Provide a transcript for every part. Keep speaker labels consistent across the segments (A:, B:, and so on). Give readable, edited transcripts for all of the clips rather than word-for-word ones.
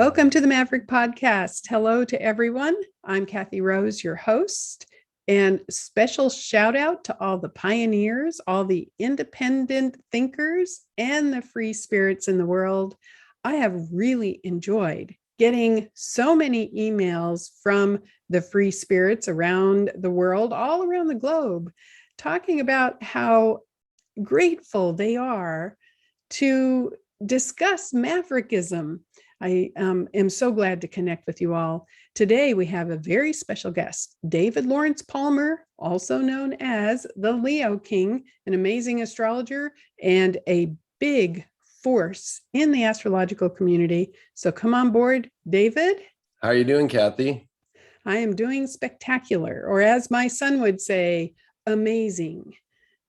A: Welcome to the Maverick Podcast. Hello to everyone. I'm Kathy Rose, your host, and special shout out to all the pioneers, all the independent thinkers, and the free spirits in the world. I have really enjoyed getting so many emails from the free spirits around the world, all around the globe, talking about how grateful they are to discuss Maverickism. I am so glad to connect with you all. Today, we have a very special guest, David Lawrence Palmer, also known as the Leo King, an amazing astrologer and a big force in the astrological community. So come on board, David.
B: How are you doing, Kathy?
A: I am doing spectacular, or as my son would say, amazing.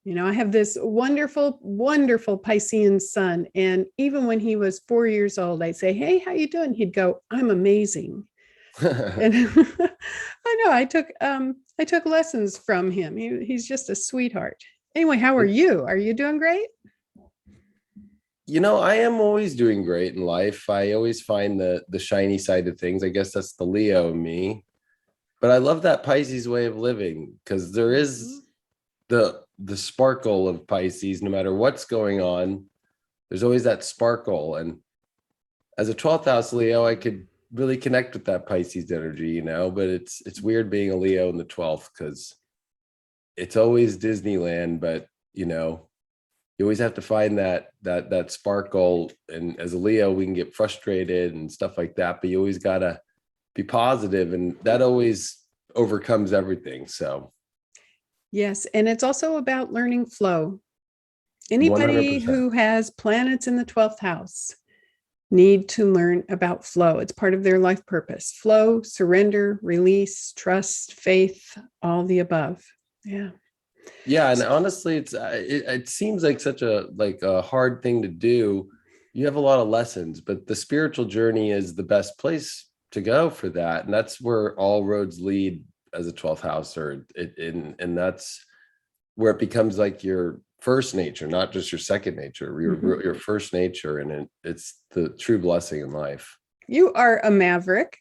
A: You know, I have this wonderful, wonderful Piscean son. And even when he was 4 years old, I'd say, "Hey, how you doing?" He'd go, "I'm amazing." And I know I took lessons from him. He's just a sweetheart. Anyway, how are you? Are you doing great?
B: You know, I am always doing great in life. I always find the shiny side of things. I guess that's the Leo in me. But I love that Pisces way of living because there is the sparkle of Pisces. No matter what's going on, there's always that sparkle. And as a 12th house Leo, I could really connect with that Pisces energy, you know, but it's weird being a Leo in the 12th because it's always Disneyland, but you know, you always have to find that sparkle. And as a Leo, we can get frustrated and stuff like that, but you always gotta be positive, and that always overcomes everything. So
A: yes, and it's also about learning flow. Anybody
B: 100%.
A: who has planets in the 12th house need to learn about flow. It's part of their life purpose. Flow, surrender, release, trust, faith, all the above. Yeah.
B: Yeah, and honestly, it seems like such a hard thing to do. You have a lot of lessons, but the spiritual journey is the best place to go for that, and that's where all roads lead as a 12th house, and that's where it becomes like your first nature, not just your second nature, your first nature, and it's the true blessing in life.
A: You are a maverick,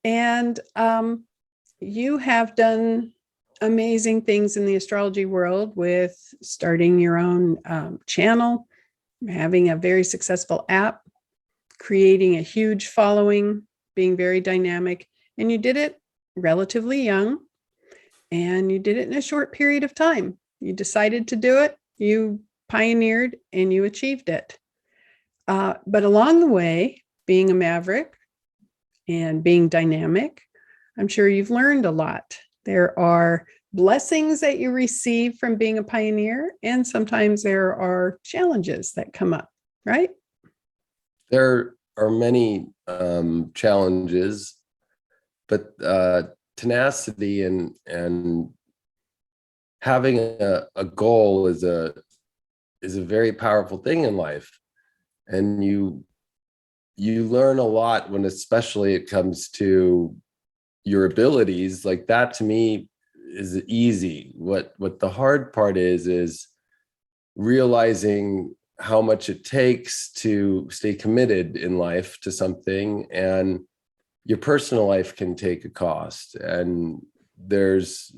A: and you have done amazing things in the astrology world with starting your own channel, having a very successful app, creating a huge following, being very dynamic, and you did it relatively young, and you did it in a short period of time. You decided to do it, you pioneered, and you achieved it. But along the way, being a maverick and being dynamic, I'm sure you've learned a lot. There are blessings that you receive from being a pioneer, and sometimes there are challenges that come up, right?
B: There are many challenges, but tenacity and having a goal is a very powerful thing in life. And you learn a lot when, especially it comes to your abilities. Like that to me is easy. What the hard part is realizing how much it takes to stay committed in life to something, and your personal life can take a cost. And there's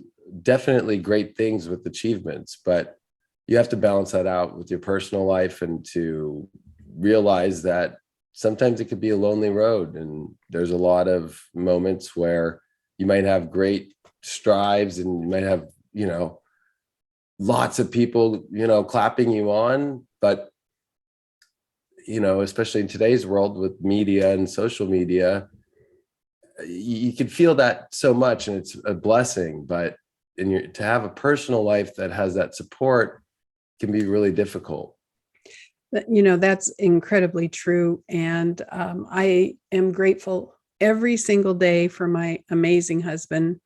B: definitely great things with achievements, but you have to balance that out with your personal life, and to realize that sometimes it could be a lonely road. And there's a lot of moments where you might have great strives, and you might have, you know, lots of people, you know, clapping you on, but you know, especially in today's world with media and social media, you can feel that so much, and it's a blessing, but to have a personal life that has that support can be really difficult.
A: You know, that's incredibly true. And I am grateful every single day for my amazing husband.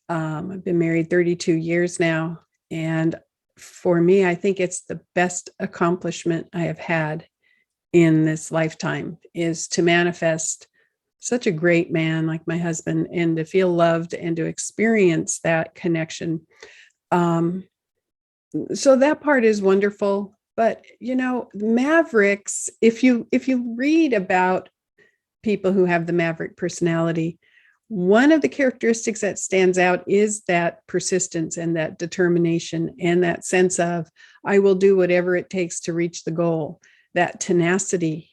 A: I've been married 32 years now. And for me, I think it's the best accomplishment I have had in this lifetime, is to manifest such a great man like my husband, and to feel loved and to experience that connection. So that part is wonderful. But, you know, Mavericks, if you read about people who have the Maverick personality, one of the characteristics that stands out is that persistence and that determination and that sense of, I will do whatever it takes to reach the goal. That tenacity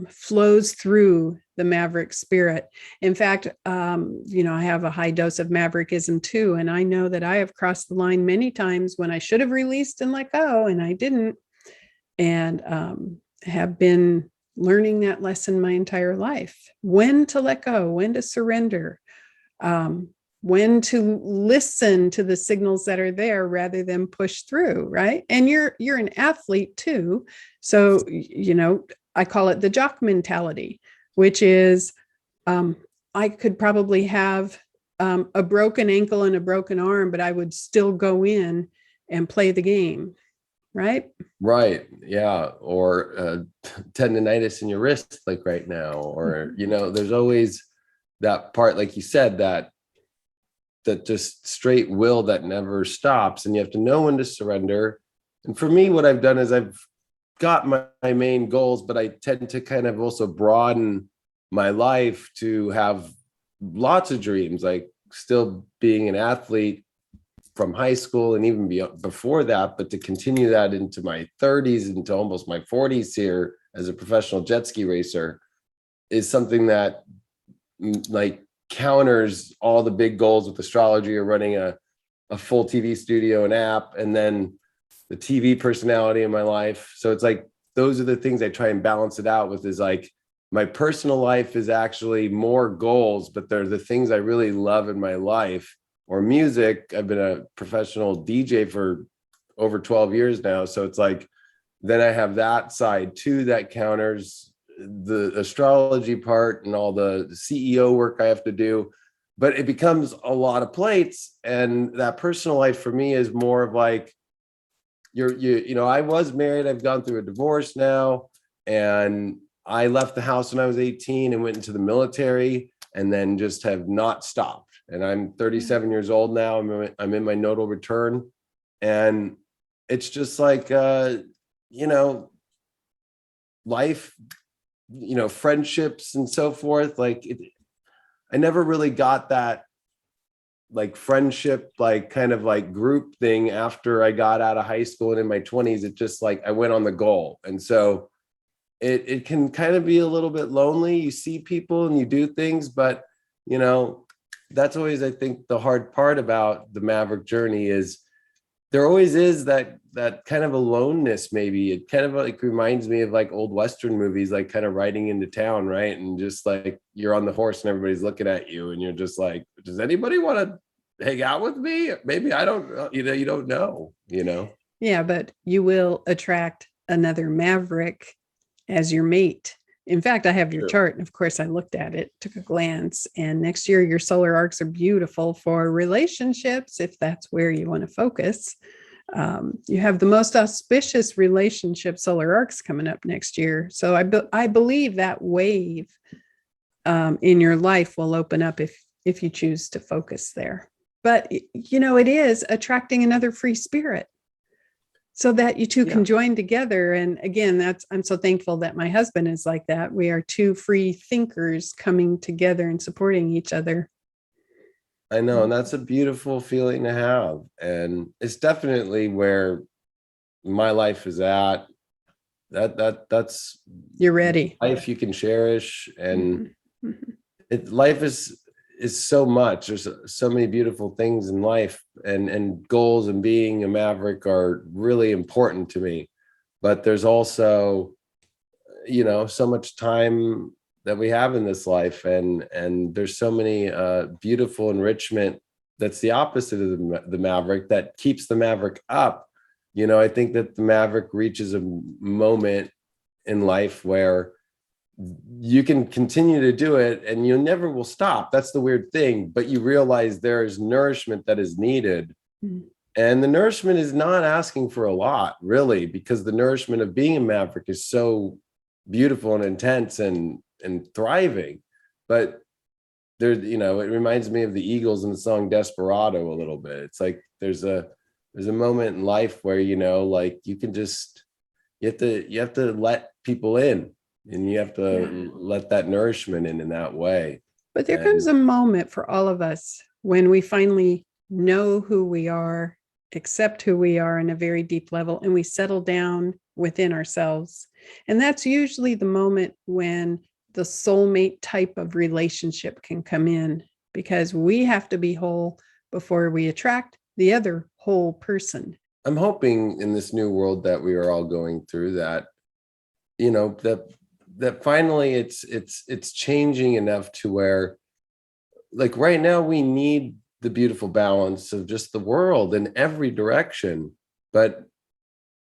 A: flows through the Maverick spirit. In fact, I have a high dose of Maverickism too. And I know that I have crossed the line many times when I should have released and let go, and I didn't. And have been learning that lesson my entire life: when to let go, when to surrender, when to listen to the signals that are there rather than push through, right? And you're an athlete too. So, I call it the jock mentality, which is I could probably have a broken ankle and a broken arm, but I would still go in and play the game, right?
B: Right. Yeah. Or tendonitis in your wrist, like right now, or, there's always that part, like you said, that just straight will that never stops. And you have to know when to surrender. And for me, what I've done is I've got my main goals, but I tend to kind of also broaden my life to have lots of dreams, like still being an athlete from high school and even before that, but to continue that into my 30s, into almost my 40s here as a professional jet ski racer is something that like counters all the big goals with astrology or running a full TV studio and app, and then the TV personality in my life. So it's like, those are the things I try and balance it out with, is like my personal life is actually more goals, but they're the things I really love in my life. Or music, I've been a professional DJ for over 12 years now. So it's like, then I have that side too that counters the astrology part and all the CEO work I have to do. But it becomes a lot of plates. And that personal life for me is more of like, I was married, I've gone through a divorce now, and I left the house when I was 18 and went into the military, and then just have not stopped. And I'm 37 years old now. I'm in my nodal return. And it's just like, life, friendships and so forth. Like I never really got that like friendship, like kind of like group thing after I got out of high school and in my 20s. It just like, I went on the goal. And so it can kind of be a little bit lonely. You see people and you do things, but that's always, I think, the hard part about the Maverick journey is there always is that kind of aloneness. Maybe it kind of like reminds me of like old Western movies, like kind of riding into town, right? And just like you're on the horse and everybody's looking at you and you're just like, does anybody want to hang out with me? Maybe I don't, you don't know.
A: Yeah, but you will attract another Maverick as your mate. In fact, I have your chart, and of course I looked at it, took a glance, and next year your solar arcs are beautiful for relationships, if that's where you want to focus. You have the most auspicious relationship solar arcs coming up next year. So I believe that wave in your life will open up if you choose to focus there. But, it is attracting another free spirit, so that you two can join together. And again, I'm so thankful that my husband is like that. We are two free thinkers coming together and supporting each other.
B: I know. And that's a beautiful feeling to have. And it's definitely where my life is at. That's
A: you're ready.
B: Life you can cherish. And life is so much. There's so many beautiful things in life, and goals and being a Maverick are really important to me. But there's also, so much time that we have in this life, and there's so many beautiful enrichment that's the opposite of the Maverick, that keeps the Maverick up. I think that the Maverick reaches a moment in life where you can continue to do it and you never will stop. That's the weird thing. But you realize there is nourishment that is needed. And the nourishment is not asking for a lot, really, because the nourishment of being a Maverick is so beautiful and intense and thriving. But there, it reminds me of the Eagles in the song Desperado a little bit. It's like there's a moment in life where, like you can just, you have to let people in. and you have to let that nourishment in that way.
A: But there comes a moment for all of us when we finally know who we are, accept who we are in a very deep level, and we settle down within ourselves. And that's usually the moment when the soulmate type of relationship can come in, because we have to be whole before we attract the other whole person.
B: I'm hoping in this new world that we are all going through that, that finally it's changing enough to where, like right now, we need the beautiful balance of just the world in every direction. But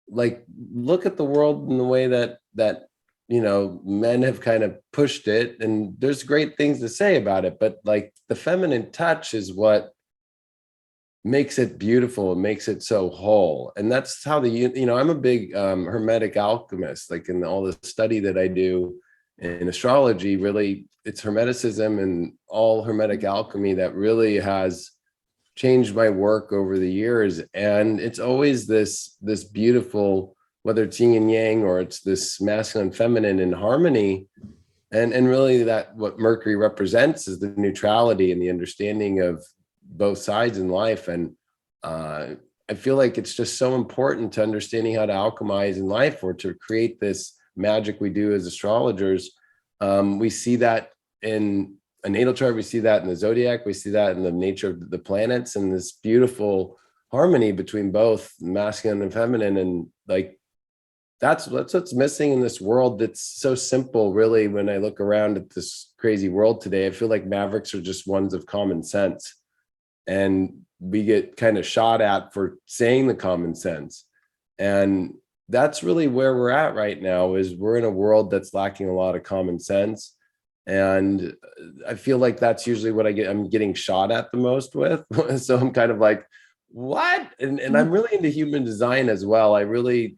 B: like, look at the world in the way that men have kind of pushed it, and there's great things to say about it, but like the feminine touch is what makes it beautiful and makes it so whole. And that's how I'm a big hermetic alchemist. Like in all the study that I do in astrology, really it's hermeticism and all hermetic alchemy that really has changed my work over the years. And it's always this beautiful, whether it's yin and yang or it's this masculine feminine in harmony. And really that what Mercury represents is the neutrality and the understanding of both sides in life. And I feel like it's just so important to understanding how to alchemize in life, or to create this magic we do as astrologers. We see that in a natal chart, we see that in the zodiac, we see that in the nature of the planets, and this beautiful harmony between both masculine and feminine. And like that's what's missing in this world that's so simple. Really, when I look around at this crazy world today, I feel like Mavericks are just ones of common sense, and we get kind of shot at for saying the common sense. And that's really where we're at right now, is we're in a world that's lacking a lot of common sense. And I feel like that's usually what I'm getting shot at the most with. So I'm kind of like, what? And I'm really into human design as well. I really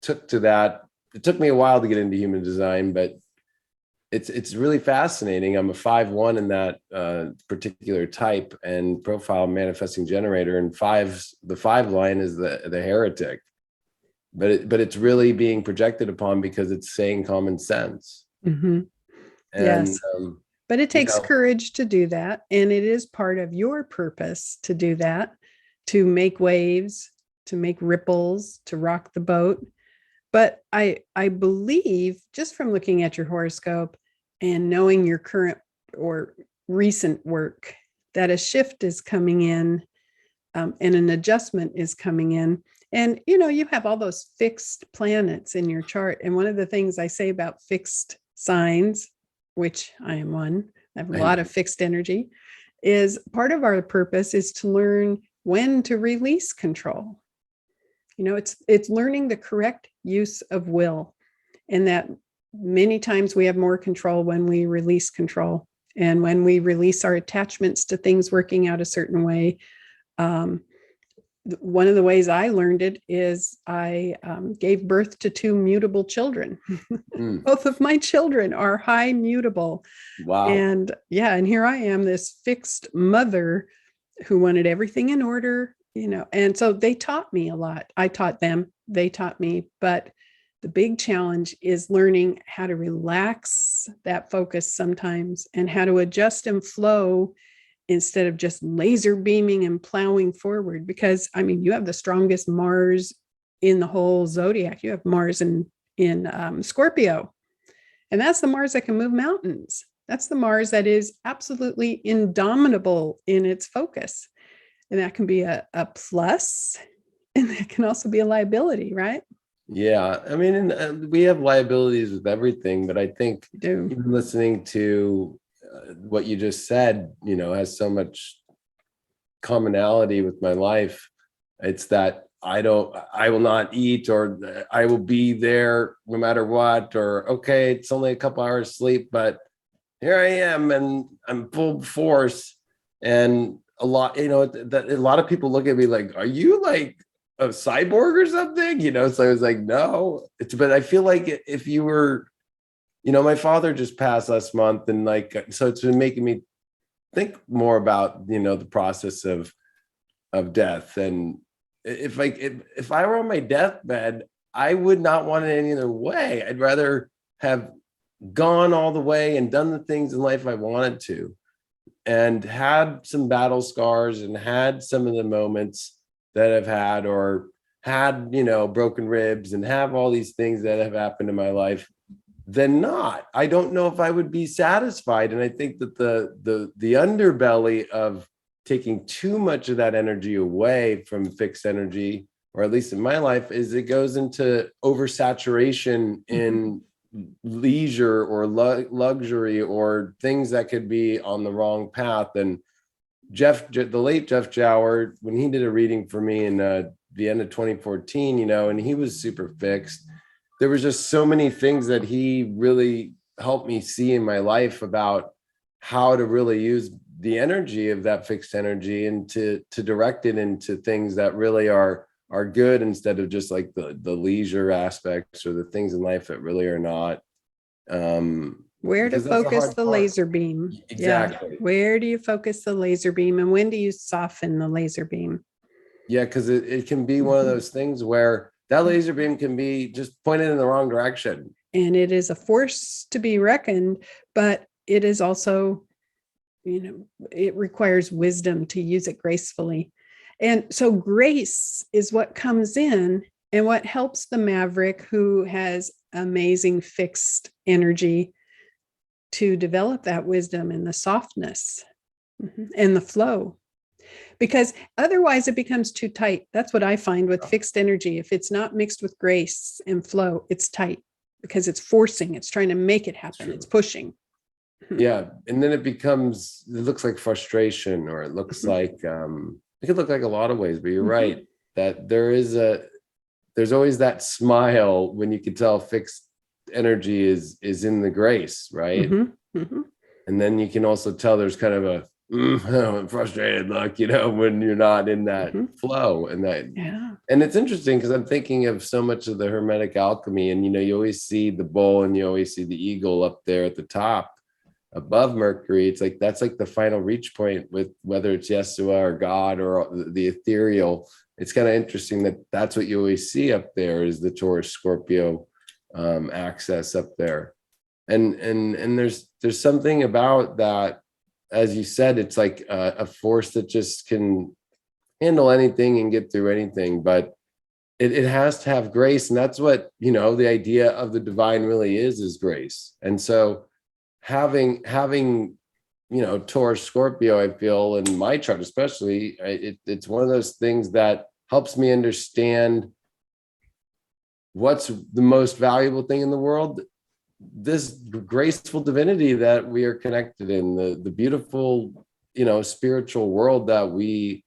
B: took to that. It took me a while to get into human design, but it's really fascinating. I'm a 5/1 in that particular type and profile, manifesting generator, and the 5 line is the heretic, but it's really being projected upon because it's saying common sense.
A: Mm-hmm.
B: And,
A: yes, but it takes courage to do that, and it is part of your purpose to do that, to make waves, to make ripples, to rock the boat. But I believe, just from looking at your horoscope and knowing your current or recent work, that a shift is coming in, and an adjustment is coming in. And, you have all those fixed planets in your chart. And one of the things I say about fixed signs, which I am one, I have a lot of fixed energy, is part of our purpose is to learn when to release control. It's learning the correct use of will, and that many times we have more control when we release control, and when we release our attachments to things working out a certain way. One of the ways I learned it is I gave birth to 2 mutable children. Both of my children are high mutable.
B: Wow.
A: And here I am, this fixed mother who wanted everything in order. And so they taught me a lot. I taught them, they taught me. But the big challenge is learning how to relax that focus sometimes, and how to adjust and flow instead of just laser beaming and plowing forward. Because, you have the strongest Mars in the whole zodiac. You have Mars in Scorpio. And that's the Mars that can move mountains. That's the Mars that is absolutely indomitable in its focus. And that can be a plus, and that can also be a liability, right?
B: Yeah. And we have liabilities with everything, but I think even listening to what you just said, has so much commonality with my life. It's that I will not eat, or I will be there no matter what, or, okay, it's only a couple hours sleep, but here I am and I'm full force. And a lot of people look at me like, are you like a cyborg or something? So I was like, no. But I feel like if you were, my father just passed last month, and so it's been making me think more about, the process of death. And if I were on my deathbed, I would not want it any other way. I'd rather have gone all the way and done the things in life I wanted to, and had some battle scars and had some of the moments that I've had, or had, broken ribs, and have all these things that have happened in my life, then I don't know if I would be satisfied. And I think that the underbelly of taking too much of that energy away from fixed energy, or at least in my life, is it goes into oversaturation in leisure or luxury, or things that could be on the wrong path. And the late Jeff Joward, when he did a reading for me in the end of 2014, and he was super fixed, there was just so many things that he really helped me see in my life about how to really use the energy of that fixed energy and to direct it into things that really are good, instead of just like the leisure aspects or the things in life that really are not.
A: Where to focus the laser beam.
B: Exactly.
A: Yeah. Where do you focus the laser beam, and when do you soften the laser beam?
B: Yeah, because it can be one of those things where that laser beam can be just pointed in the wrong direction.
A: And it is a force to be reckoned, but it is also, it requires wisdom to use it gracefully. And so grace is what comes in and what helps the Maverick, who has amazing fixed energy, to develop that wisdom and the softness and the flow. Because otherwise it becomes too tight. That's what I find with fixed energy. If it's not mixed with grace and flow, it's tight because it's forcing, it's trying to make it happen. It's pushing.
B: Yeah. And then it looks like frustration, or it looks like, it could look like a lot of ways, but you're right that there's always that smile when you can tell fixed energy is in the grace, right? And then you can also tell there's kind of a frustrated look, when you're not in that flow. And and it's interesting because I'm thinking of so much of the Hermetic alchemy, and you always see the bull and you always see the eagle up there at the top above Mercury. It's like that's like the final reach point, with whether it's Yeshua or God or the ethereal. It's kind of interesting that that's what you always see up there, is the Taurus Scorpio axis up there. And there's something about that, as you said, it's like a force that just can handle anything and get through anything, but it has to have grace. And that's what, the idea of the divine really is grace. And so having Taurus Scorpio, I feel in my chart especially, it's one of those things that helps me understand what's the most valuable thing in the world, this graceful divinity that we are connected in, the beautiful, spiritual world that we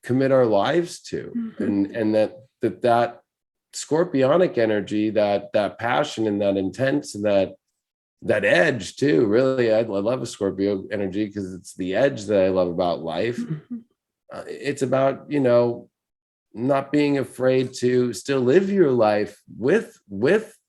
B: commit our lives to. And that scorpionic energy, that passion and that intense and that edge too. Really, I love a Scorpio energy because it's the edge that I love about life. It's about, not being afraid to still live your life with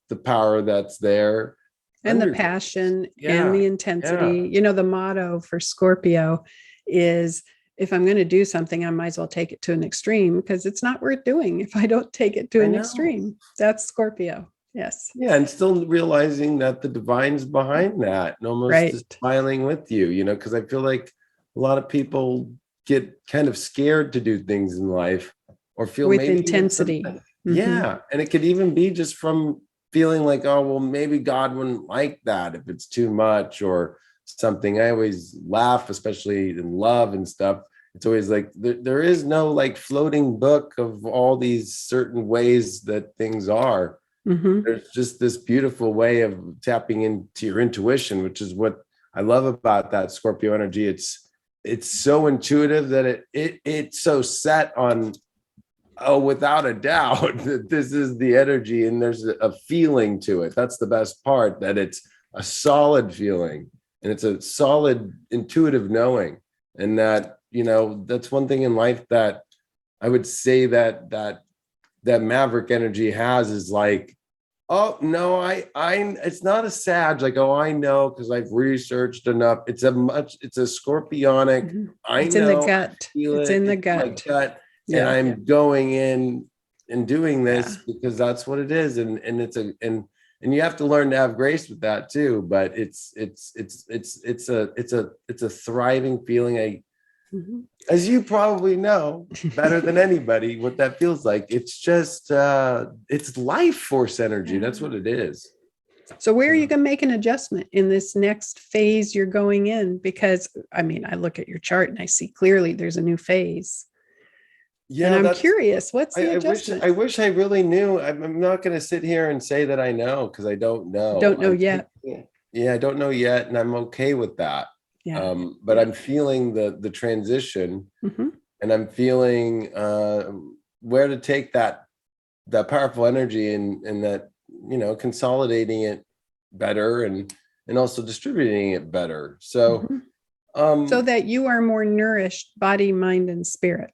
B: the power that's there.
A: And the passion and the intensity. The motto for Scorpio is, if I'm going to do something, I might as well take it to an extreme, because it's not worth doing if I don't take it to an extreme. That's Scorpio. Yes.
B: Yeah. And still realizing that the divine's behind that, and almost smiling with you, because I feel like a lot of people get kind of scared to do things in life, or feel
A: with intensity.
B: Yeah. And it could even be just from feeling like, oh, well, maybe God wouldn't like that if it's too much or something. I always laugh, especially in love and stuff. It's always like there is no like floating book of all these certain ways that things are. There's just this beautiful way of tapping into your intuition, which is what I love about that Scorpio energy. It's so intuitive that it's so set on, without a doubt, that this is the energy, and there's a feeling to it. That's the best part, that it's a solid feeling and it's a solid intuitive knowing. And that, that's one thing in life that I would say that Maverick energy has, is like, oh no, I it's not a Sag, like, oh, I know because I've researched enough. It's a scorpionic.
A: It's in the gut. It's in the gut.
B: And I'm going in and doing this because that's what it is. And and you have to learn to have grace with that too. But it's a thriving feeling.
A: Mhm.
B: As you probably know better than anybody, what that feels like. It's just it's life force energy. That's what it is.
A: So where are you going to make an adjustment in this next phase you're going in? Because I mean, I look at your chart and I see clearly there's a new phase.
B: Yeah,
A: and I'm curious, what's the adjustment?
B: I wish I really knew. I'm not going to sit here and say that I know, because I don't know.
A: Don't know yet.
B: Yeah, I don't know yet, and I'm okay with that.
A: Yeah.
B: But I'm feeling the transition,
A: Mhm.
B: and I'm feeling where to take that powerful energy and that, consolidating it better and also distributing it better. So
A: So that you are more nourished, body, mind, and spirit.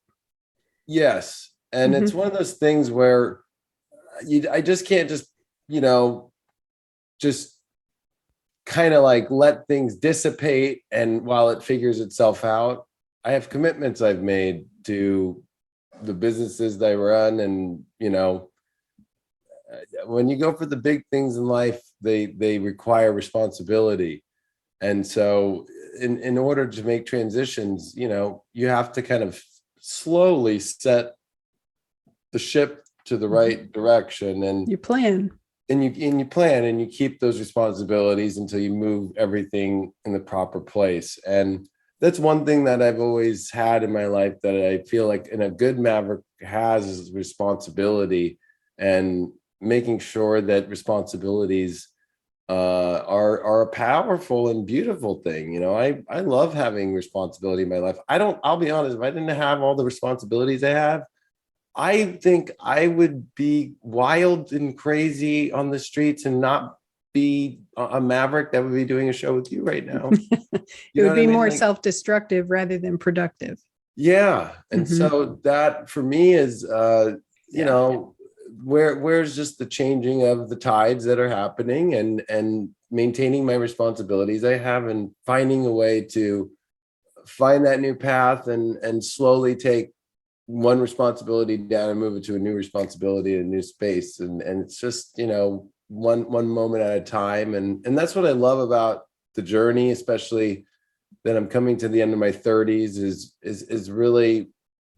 B: yes, and it's one of those things where I just can't just just kind of like let things dissipate, and while it figures itself out. I have commitments I've made to the businesses that I run, and when you go for the big things in life, they require responsibility. And so in order to make transitions, you have to kind of slowly set the ship to the right direction, and
A: you plan
B: and you plan and you keep those responsibilities until you move everything in the proper place. And that's one thing that I've always had in my life that I feel like in a good Maverick has is responsibility, and making sure that responsibilities are a powerful and beautiful thing. I love having responsibility in my life. I'll be honest, if I didn't have all the responsibilities I have, I think I would be wild and crazy on the streets and not be a Maverick that would be doing a show with you right now.
A: It would be more self-destructive rather than productive.
B: Yeah. And so that for me is, where's just the changing of the tides that are happening, and maintaining my responsibilities I have, and finding a way to find that new path, and slowly take one responsibility down and move it to a new responsibility in a new space. And it's just, one moment at a time. And that's what I love about the journey, especially that I'm coming to the end of my 30s, is really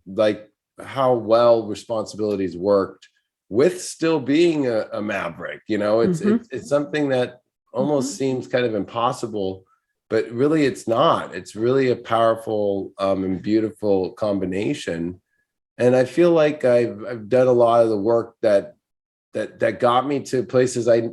B: like how well responsibilities worked with still being a Maverick. It's something that almost seems kind of impossible, but really it's not. It's really a powerful and beautiful combination. And I feel like I've done a lot of the work that got me to places I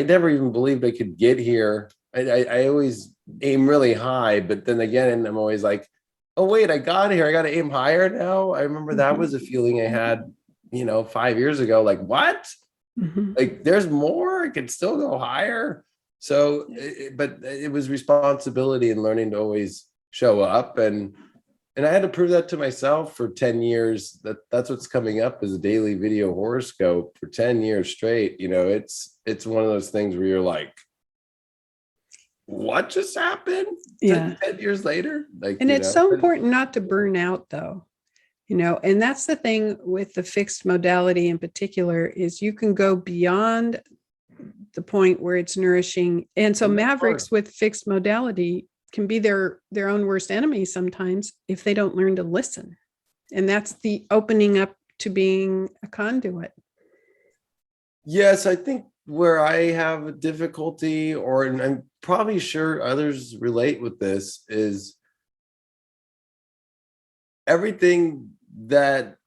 B: never even believed I could get here. I always aim really high, but then again, I'm always like, oh wait, I got here. I got to aim higher now. I remember that was a feeling I had, 5 years ago. Like, what? Like, there's more. I could still go higher. So, but it was responsibility and learning to always show up, and I had to prove that to myself for 10 years. That's what's coming up as a daily video horoscope for 10 years straight. It's one of those things where you're like, what just happened?
A: Yeah.
B: 10 years later.
A: And it's so important not to burn out though. And that's the thing with the fixed modality in particular, is you can go beyond the point where it's nourishing. And so Mavericks with fixed modality can be their own worst enemy sometimes if they don't learn to listen. And that's the opening up to being a conduit.
B: Yes, I think where I have a difficulty, and I'm probably sure others relate with this, is everything that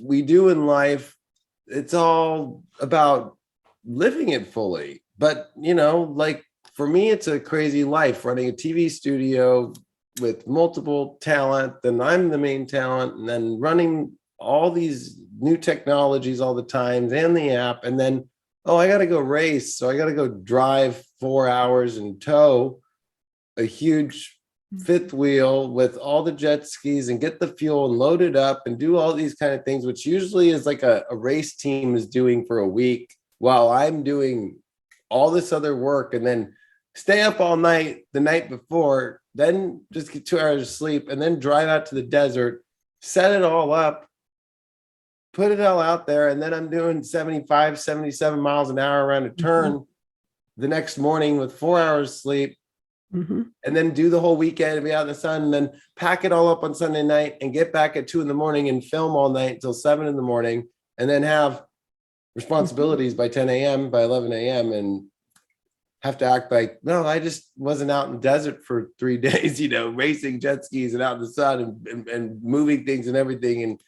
B: we do in life, it's all about living it fully. But, like for me, it's a crazy life running a TV studio with multiple talent. Then I'm the main talent, and then running all these new technologies all the time, and the app. And then, I got to go race. So I got to go drive 4 hours and tow a huge fifth wheel with all the jet skis and get the fuel and load it up and do all these kind of things, which usually is like a race team is doing for a week, while I'm doing all this other work, and then stay up all night the night before, then just get 2 hours of sleep, and then drive out to the desert, set it all up, put it all out there. And then I'm doing 75, 77 miles an hour around a turn the next morning with 4 hours sleep. And then do the whole weekend and be out in the sun, and then pack it all up on Sunday night and get back at 2 a.m. and film all night until 7 a.m. and then have responsibilities by 10 a.m., by 11 a.m. and have to act like, no, I just wasn't out in the desert for 3 days, racing jet skis and out in the sun and moving things and everything. And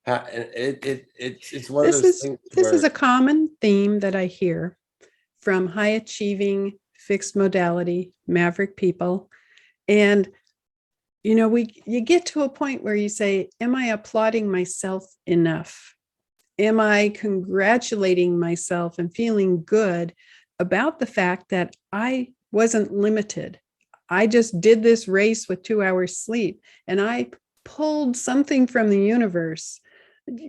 B: it's one of those things.
A: This is a common theme that I hear from high achieving fixed modality Maverick people. And you get to a point where you say, am I applauding myself enough? Am I congratulating myself and feeling good about the fact that I wasn't limited? I just did this race with 2 hours sleep, and I pulled something from the universe,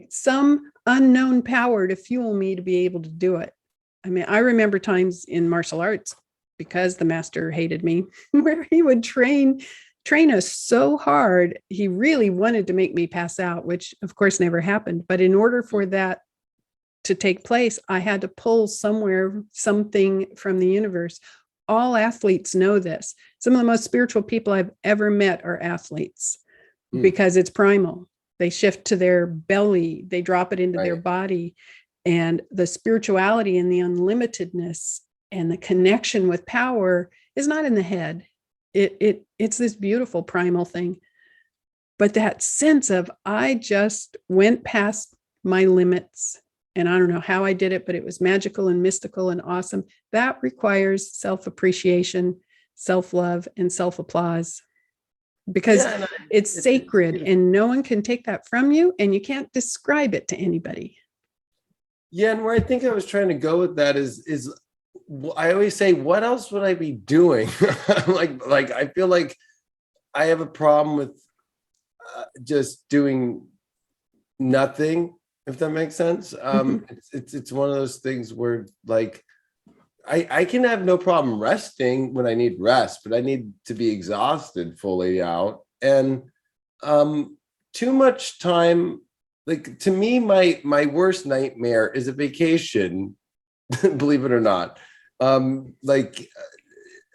A: some unknown power to fuel me to be able to do it. I mean, I remember times in martial arts, because the master hated me, where he would train us so hard. He really wanted to make me pass out, which of course never happened. But in order for that to take place, I had to pull something from the universe. All athletes know this. Some of the most spiritual people I've ever met are athletes because it's primal. They shift to their belly, they drop it into their body. And the spirituality and the unlimitedness and the connection with power is not in the head. It's this beautiful primal thing. But that sense of, I just went past my limits, and I don't know how I did it, but it was magical and mystical and awesome. That requires self-appreciation, self-love, and self-applause, because it's sacred and no one can take that from you, and you can't describe it to anybody.
B: Yeah. And where I think I was trying to go with that is I always say, what else would I be doing? like I feel like I have a problem with just doing nothing, if that makes sense. It's one of those things where like I can have no problem resting when I need rest, but I need to be exhausted fully out. And too much time, like to me, my worst nightmare is a vacation, believe it or not.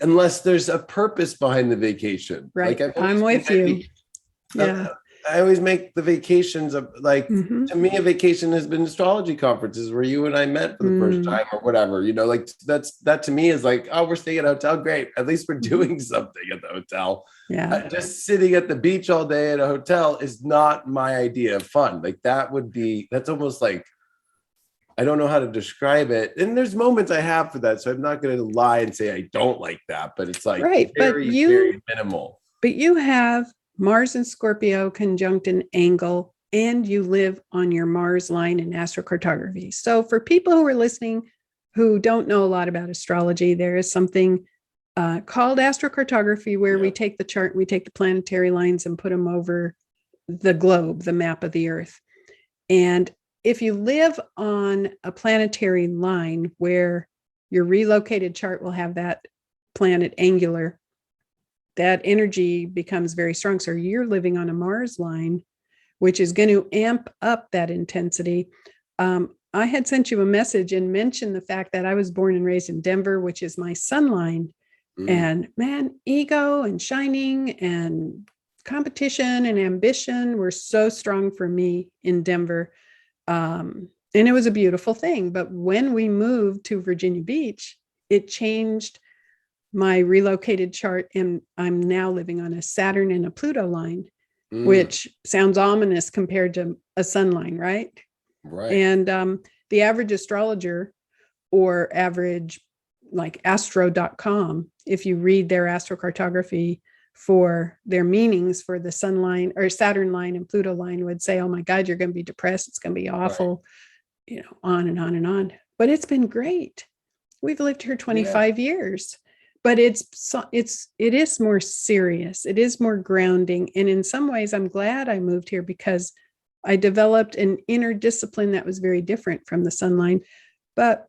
B: Unless there's a purpose behind the vacation.
A: Right. Like I'm with you.
B: Yeah. I always make the vacations of to me, a vacation has been astrology conferences where you and I met for the first time or whatever, that to me is like, oh, we're staying at a hotel. Great. At least we're doing something at the hotel.
A: Yeah.
B: Just sitting at the beach all day at a hotel is not my idea of fun. Like that's almost like, I don't know how to describe it. And there's moments I have for that. So I'm not going to lie and say I don't like that, but it's like very minimal.
A: But you have Mars and Scorpio conjunct an angle, and you live on your Mars line in astrocartography. So for people who are listening who don't know a lot about astrology, there is something called astrocartography where we take the chart, we take the planetary lines and put them over the globe, the map of the Earth. And if you live on a planetary line where your relocated chart will have that planet angular, that energy becomes very strong. So you're living on a Mars line, which is going to amp up that intensity. I had sent you a message and mentioned the fact that I was born and raised in Denver, which is my sun line. And man, ego and shining and competition and ambition were so strong for me in Denver. And it was a beautiful thing. But when we moved to Virginia Beach, it changed my relocated chart. And I'm now living on a Saturn and a Pluto line, which sounds ominous compared to a sun line, right?
B: Right.
A: And the average astrologer or average like astro.com, if you read their astrocartography for their meanings for the sun line or Saturn line and Pluto line, would say, oh my God, you're going to be depressed. It's going to be awful, on and on and on. But it's been great. We've lived here 25 years, but it is more serious. It is more grounding. And in some ways, I'm glad I moved here because I developed an inner discipline that was very different from the sun line. But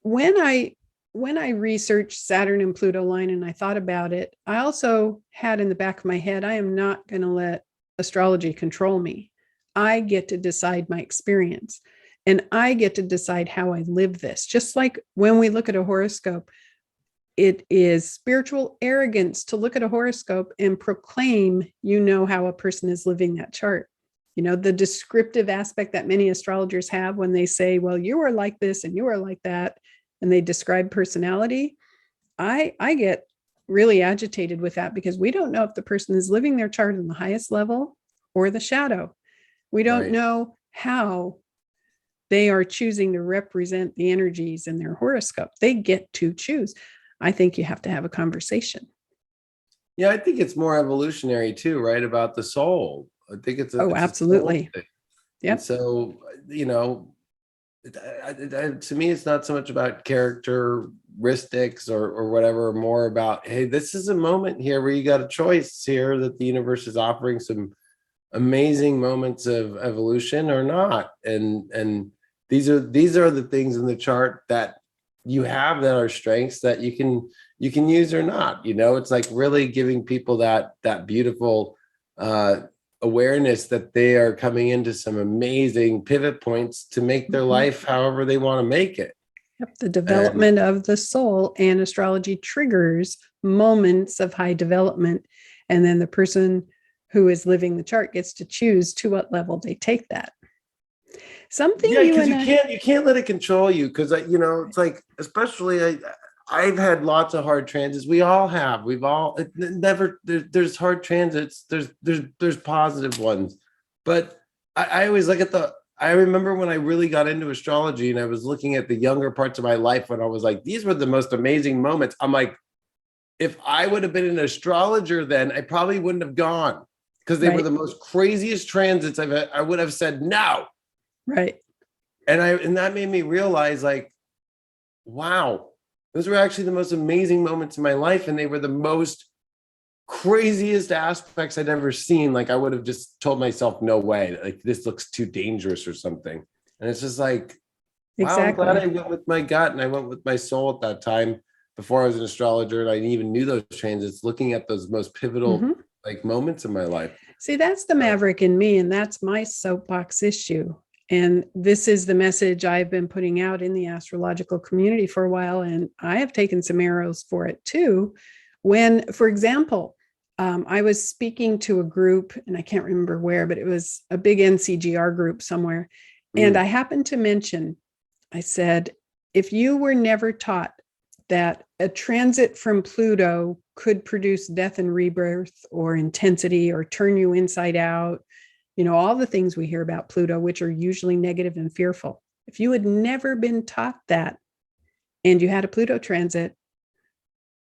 A: when I researched Saturn and Pluto line and I thought about it, I also had in the back of my head, I am not going to let astrology control me. I get to decide my experience, and I get to decide how I live this. Just like when we look at a horoscope, it is spiritual arrogance to look at a horoscope and proclaim you know how a person is living that chart. The descriptive aspect that many astrologers have when they say, well, you are like this and you are like that, and they describe personality. I get really agitated with that, because we don't know if the person is living their chart in the highest level or the shadow. We don't
B: Right.
A: know how they are choosing to represent the energies in their horoscope. They get to choose. I think you have to have a conversation.
B: Yeah, I think it's more evolutionary too, right? About the soul. I think it's
A: Oh,
B: a soul
A: absolutely.
B: thing. And
A: Yep.
B: so, to me, it's not so much about characteristics or whatever, more about, hey, this is a moment here where you got a choice here that the universe is offering some amazing moments of evolution or not. And these are the things in the chart that you have that are strengths that you can use or not. It's like really giving people that beautiful awareness that they are coming into some amazing pivot points to make their life however they want to make it.
A: Yep. The development of the soul, and astrology triggers moments of high development. And then the person who is living the chart gets to choose to what level they take that. Something
B: because you can't let it control you, because it's like, especially I've had lots of hard transits. We all have. We've all never. There's hard transits. There's positive ones, but I always look at I remember when I really got into astrology and I was looking at the younger parts of my life when I was like, these were the most amazing moments. I'm like, if I would have been an astrologer then, I probably wouldn't have gone, because they were the most craziest transits I would have said no.
A: Right.
B: And that made me realize, like, wow, those were actually the most amazing moments in my life. And they were the most craziest aspects I'd ever seen. Like, I would have just told myself, no way, like this looks too dangerous or something. And it's just like, wow,
A: Exactly.
B: I'm glad I went with my gut and I went with my soul at that time before I was an astrologer. And I even knew those transits, looking at those most pivotal like moments in my life.
A: See, that's the Maverick in me, and that's my soapbox issue. And this is the message I've been putting out in the astrological community for a while. And I have taken some arrows for it too. When, for example, I was speaking to a group, and I can't remember where, but it was a big NCGR group somewhere. And I happened to mention, I said, if you were never taught that a transit from Pluto could produce death and rebirth or intensity or turn you inside out, all the things we hear about Pluto, which are usually negative and fearful. If you had never been taught that and you had a Pluto transit,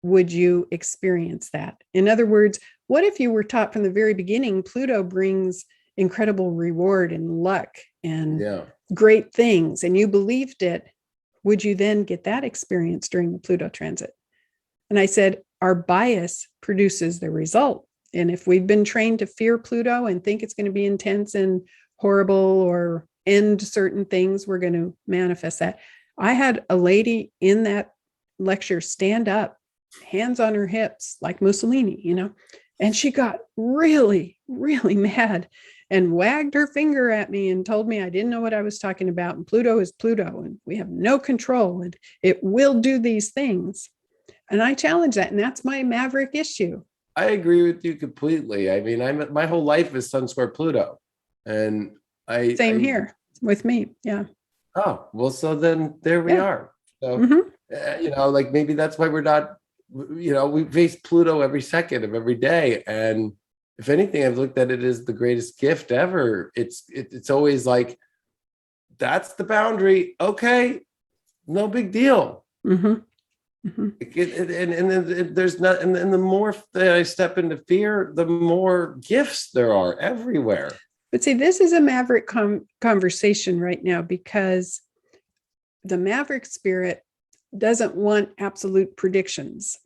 A: would you experience that? In other words, what if you were taught from the very beginning, Pluto brings incredible reward and luck and great things, and you believed it? Would you then get that experience during the Pluto transit? And I said, our bias produces the result. And if we've been trained to fear Pluto and think it's going to be intense and horrible or end certain things, we're going to manifest that. I had a lady in that lecture stand up, hands on her hips, like Mussolini, and she got really, really mad and wagged her finger at me and told me I didn't know what I was talking about. And Pluto is Pluto, and we have no control, and it will do these things. And I challenge that. And that's my Maverick issue.
B: I agree with you completely. I mean, my whole life is Sun square Pluto, and
A: Same here with me. Yeah.
B: Oh, well, so then there we are. So, like maybe that's why we're not, we face Pluto every second of every day. And if anything, I've looked at it as the greatest gift ever. It's always like, that's the boundary. Okay, no big deal. And then there's not, and then the more that I step into fear, the more gifts there are everywhere.
A: But see, this is a Maverick conversation right now, because the Maverick spirit doesn't want absolute predictions,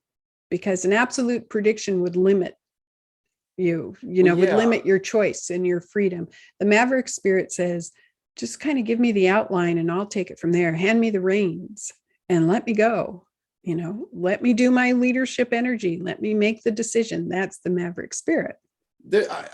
A: because an absolute prediction would limit you, would limit your choice and your freedom. The Maverick spirit says, just kind of give me the outline and I'll take it from there. Hand me the reins and let me go. Let me do my leadership energy. Let me make the decision. That's the Maverick spirit.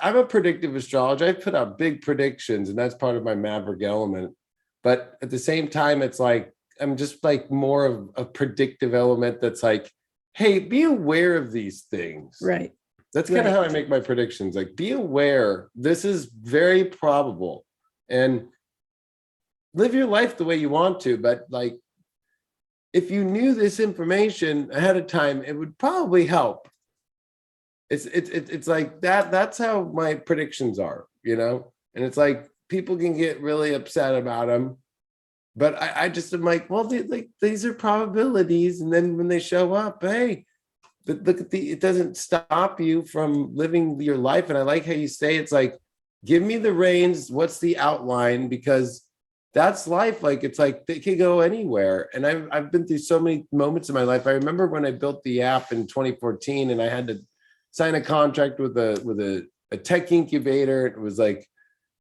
B: I'm a predictive astrologer. I put out big predictions, and that's part of my Maverick element. But at the same time, it's like I'm just like more of a predictive element that's like, hey, be aware of these things.
A: Right.
B: That's kind of how I make my predictions. Like, be aware, this is very probable, and live your life the way you want to. But like, if you knew this information ahead of time, it would probably help. It's like that. That's how my predictions are, and it's like people can get really upset about them, but I just am like, well, these are probabilities, and then when they show up, hey, look at it doesn't stop you from living your life. And I like how you say it's like, give me the reins. What's the outline? Because that's life. Like, it's like they could go anywhere. And I've been through so many moments in my life. I remember when I built the app in 2014, and I had to sign a contract with a tech incubator. It was like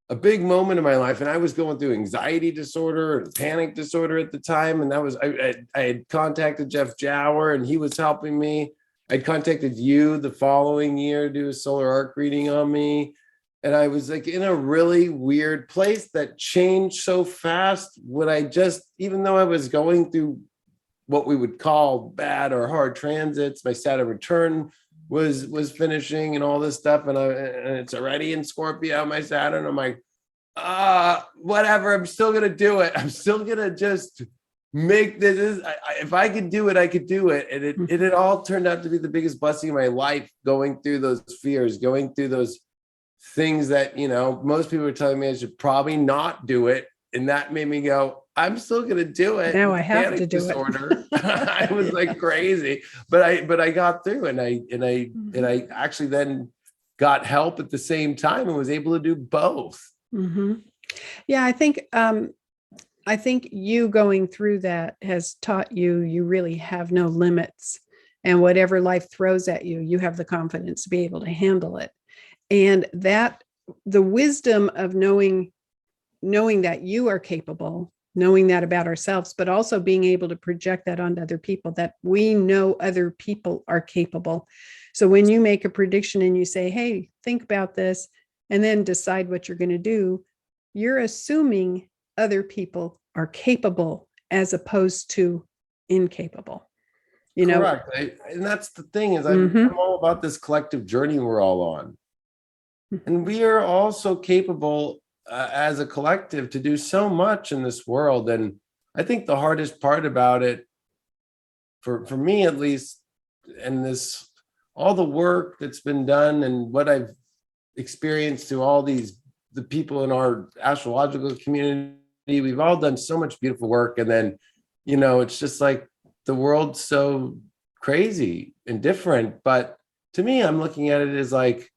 B: a big moment in my life, and I was going through anxiety disorder and panic disorder at the time. And that was I had contacted Jeff Jower, and he was helping me. I'd contacted you the following year to do a solar arc reading on me. And I was like in a really weird place that changed so fast. Even though I was going through what we would call bad or hard transits, my Saturn return was finishing and all this stuff. And it's already in Scorpio, my Saturn. I'm like, whatever, I'm still going to do it. I'm still going to just make this. If I could do it, I could do it. And it all turned out to be the biggest blessing of my life, going through those fears, going through those things that, most people were telling me I should probably not do it. And that made me go, I'm still going to do it.
A: Now I have to do
B: it. I was like crazy, but I got through, and I actually then got help at the same time and was able to do both.
A: Mm-hmm. Yeah, I think you going through that has taught you really have no limits, and whatever life throws at you, you have the confidence to be able to handle it. And that the wisdom of knowing that you are capable, knowing that about ourselves, but also being able to project that onto other people, that we know other people are capable. So when you make a prediction and you say, hey, think about this, and then decide what you're going to do, you're assuming other people are capable as opposed to incapable.
B: Correct. And that's the thing is I'm all about this collective journey we're all on. And we are all so capable as a collective to do so much in this world. And I think the hardest part about it, for me at least, and all the work that's been done and what I've experienced through all the people in our astrological community, we've all done so much beautiful work. And then, it's just like the world's so crazy and different. But to me, I'm looking at it as like,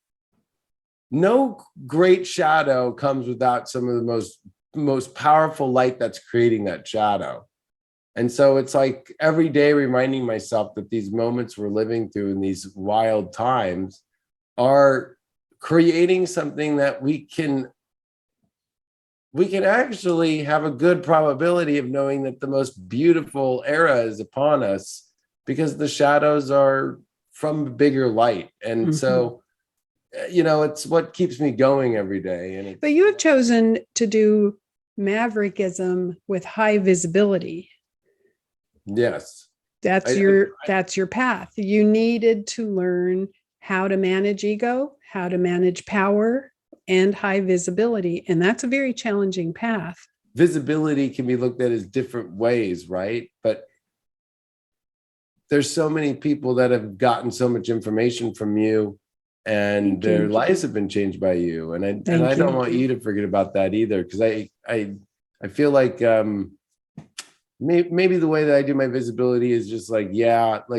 B: no great shadow comes without some of the most powerful light that's creating that shadow. And so it's like every day reminding myself that these moments we're living through in these wild times are creating something that we can actually have a good probability of knowing that the most beautiful era is upon us, because the shadows are from a bigger light. And so it's what keeps me going every day.
A: But you have chosen to do Maverickism with high visibility.
B: Yes.
A: That's your path. You needed to learn how to manage ego, how to manage power, and high visibility. And that's a very challenging path.
B: Visibility can be looked at as different ways, right? But there's so many people that have gotten so much information from you, and their lives have been changed by you. And I don't want you to forget about that either, because I feel like maybe the way that I do my visibility is just like,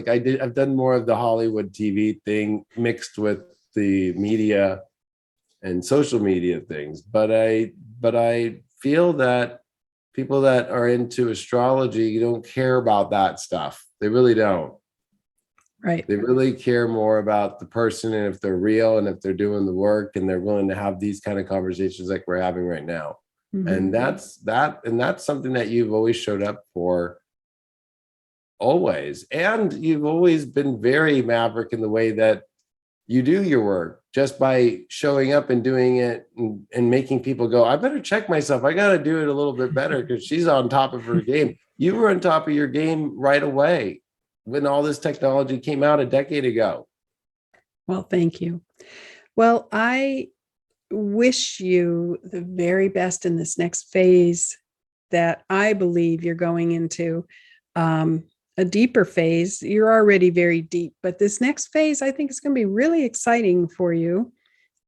B: I've done more of the Hollywood TV thing mixed with the media and social media things. But I feel that people that are into astrology don't care about that stuff. They really don't.
A: Right.
B: They really care more about the person, and if they're real, and if they're doing the work, and they're willing to have these kind of conversations like we're having right now. And that's something that you've always showed up for, always. And you've always been very Maverick in the way that you do your work just by showing up and doing it and making people go, I better check myself. I got to do it a little bit better because she's on top of her game. You were on top of your game right away when all this technology came out a decade ago.
A: Well, thank you. Well, I wish you the very best in this next phase that I believe you're going into. A deeper phase. You're already very deep, but this next phase, I think, is going to be really exciting for you.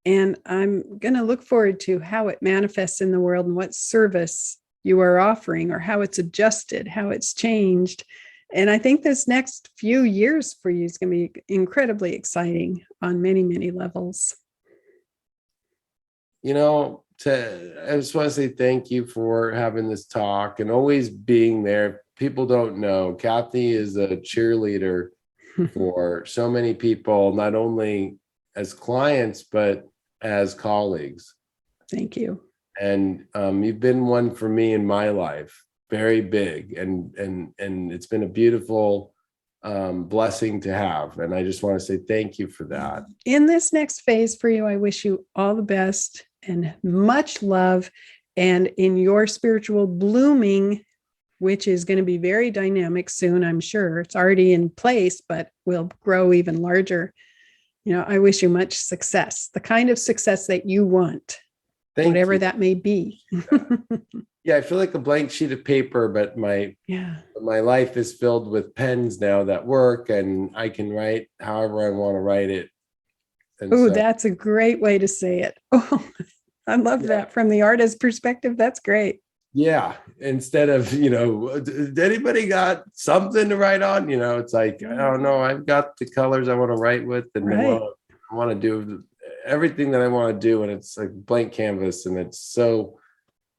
A: And I'm going to look forward to how it manifests in the world and what service you are offering, or how it's adjusted, how it's changed. And I think this next few years for you is going to be incredibly exciting on many, many levels.
B: You know, I just want to say thank you for having this talk and always being there. People don't know, Kathy is a cheerleader for so many people, not only as clients, but as colleagues.
A: Thank you.
B: And you've been one for me in my life, very big. And it's been a beautiful blessing to have. And I just want to say thank you for that.
A: In this next phase for you, I wish you all the best and much love. And in your spiritual blooming, which is going to be very dynamic soon, I'm sure. It's already in place, but will grow even larger. You know, I wish you much success, the kind of success that you want, whatever that may be.
B: Yeah, I feel like a blank sheet of paper, but my life is filled with pens now that work, and I can write however I want to write it.
A: Oh, that's a great way to say it. Oh, I love that from the artist's perspective. That's great.
B: Yeah. Instead of, did anybody got something to write on? It's like, I don't know. I've got the colors I want to write with, and I want to do everything that I want to do. And it's like blank canvas, and it's so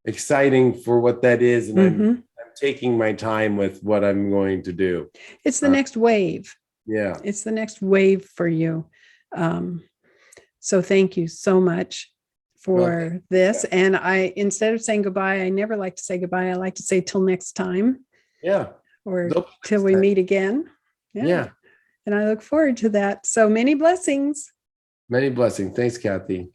B: exciting for what that is. And I'm taking my time with what I'm going to do.
A: It's the next wave.
B: Yeah.
A: It's the next wave for you. So thank you so much for this. And instead of saying goodbye, I never like to say goodbye. I like to say till next time.
B: Yeah.
A: Or till we meet again. Yeah. And I look forward to that. So many blessings.
B: Many blessings. Thanks, Kathy.